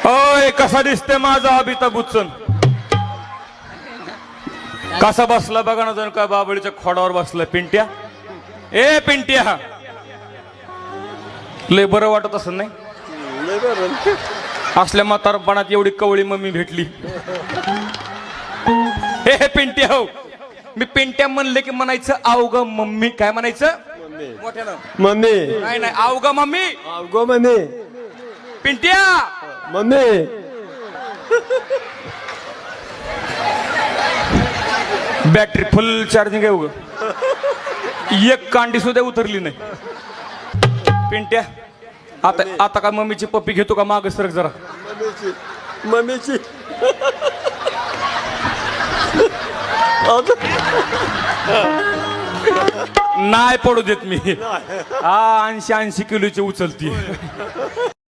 ओय कसा दिसते माझा अभिता बुच्चन कसा बसला बघा ना जण काय बाबळीच्या खोडावर बसलाय पिंट्या ए पिंट्या लय बरं वाटत असं नाही असल्या म्हातारपणात एवढी कवळी मम्मी भेटली हे पिंट्या हो मी पिंट्या म्हणले की म्हणायचं अवघ मम्मी काय म्हणायचं मोठ्यानं मम्मी नाही नाही अवघ मम्मी गो मम्मी पिंट्या मम्मी बॅटरी फुल चार्जिंग आहे उग एक कांडी सुद्धा उतरली नाही पिंट्या आता आता का मम्मीची पप्पी घेतो का माग सरक जरा मम्मीची नाही पडू देत मी 80 किलोची उचलती